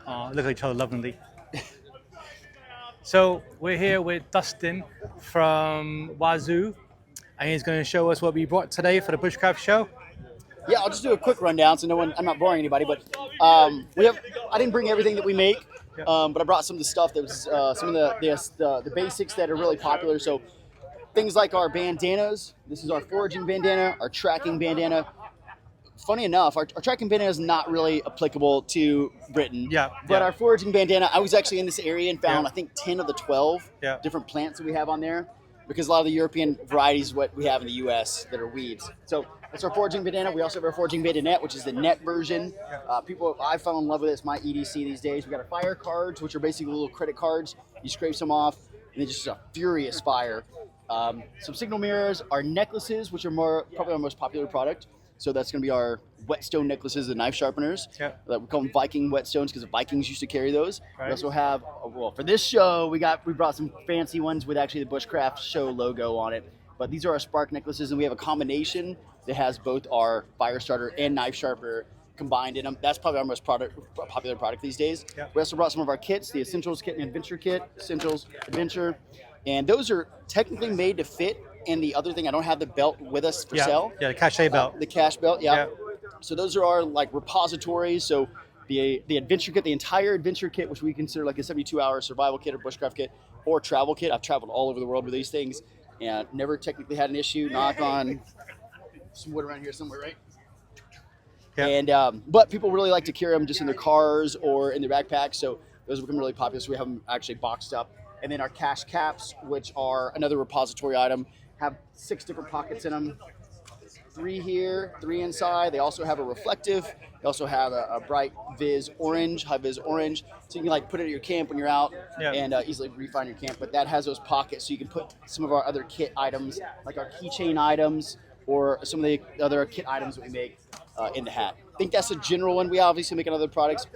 Look at each other lovingly. So we're here with Dustin from Wazoo, and he's going to show us what we brought today for the Bushcraft Show. Yeah, I'll just do a quick rundown so I'm not boring anybody. But I didn't bring everything that we make, but I brought some of the stuff that was some of the basics that are really popular. So things like our bandanas. This is our foraging bandana, our tracking bandana. Funny enough, our tracking bandana is not really applicable to Britain. But our foraging bandana, I was actually in this area and found I think 10 of the 12 different plants that we have on there, because a lot of the European varieties what we have in the U.S. that are weeds. So that's our foraging bandana. We also have our foraging bandana, which is the net version. I fell in love with it. It's my EDC these days. We got our fire cards, which are basically little credit cards. You scrape some off, and it's just a furious fire. Some signal mirrors, our necklaces, which are probably our most popular product. So that's going to be our whetstone necklaces, the knife sharpeners. We call them Viking whetstones because the Vikings used to carry those. We also have, well, for this show, we brought some fancy ones with actually the Bushcraft Show logo on it. But these are our spark necklaces, and we have a combination that has both our fire starter and knife sharpener combined in them. That's probably our most popular product these days. We also brought some of our kits, the Essentials Kit and Adventure Kit, Essentials, Adventure. And those are technically made to fit. And the other thing, I don't have the belt with us for sale. Yeah, the cachet belt. The cache belt, So those are our repositories. So the adventure kit, the entire adventure kit, which we consider like a 72-hour survival kit or bushcraft kit or travel kit. I've traveled all over the world with these things and never technically had an issue. Knock on some wood around here somewhere, right? And but people really like to carry them just in their cars or in their backpacks. So those have become really popular. So we have them actually boxed up. And then our cache caps, which are another repository item, have 6 different pockets in them. 3 here, 3 inside. They also have a reflective. They also have a bright vis orange, high vis orange. So you can put it at your camp when you're out and easily refine your camp. But that has those pockets, so you can put some of our other kit items, like our keychain items or some of the other kit items that we make in the hat. I think that's a general one. We obviously make other products.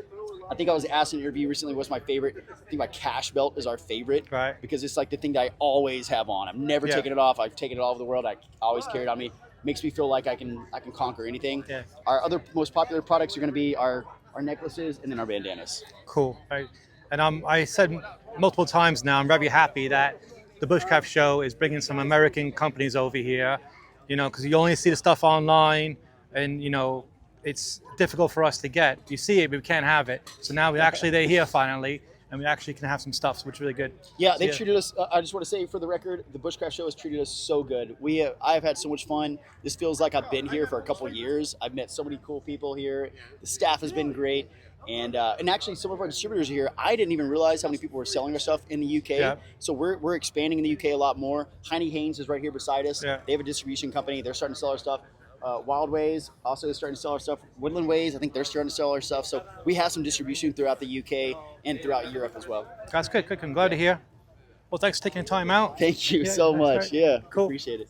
I think I was asked in an interview recently what's my favorite. I think my cache belt is our favorite because it's like the thing that I always have on. I'm never taking it off. I've taken it all over the world. I always carry it on me. Makes me feel like I can conquer anything. Our other most popular products are going to be our necklaces and then our bandanas. Cool. Right. And I said multiple times now, I'm very happy that the Bushcraft Show is bringing some American companies over here, because you only see the stuff online and, it's difficult for us to get. You see it, but we can't have it. So now they're here finally, and we actually can have some stuff, which is really good. Yeah, they've treated us, I just want to say for the record, the Bushcraft Show has treated us so good. I've had so much fun. This feels like I've been here for a couple of years. I've met so many cool people here. The staff has been great. And actually some of our distributors are here. I didn't even realize how many people were selling our stuff in the UK. So we're expanding in the UK a lot more. Heine Haynes is right here beside us. They have a distribution company. They're starting to sell our stuff. Wild Ways also is starting to sell our stuff. Woodland Ways, I think they're starting to sell our stuff. So we have some distribution throughout the UK and throughout Europe as well. That's good. I'm glad to hear. Well, thanks for taking the time out. Thank you so much. Cool. Appreciate it.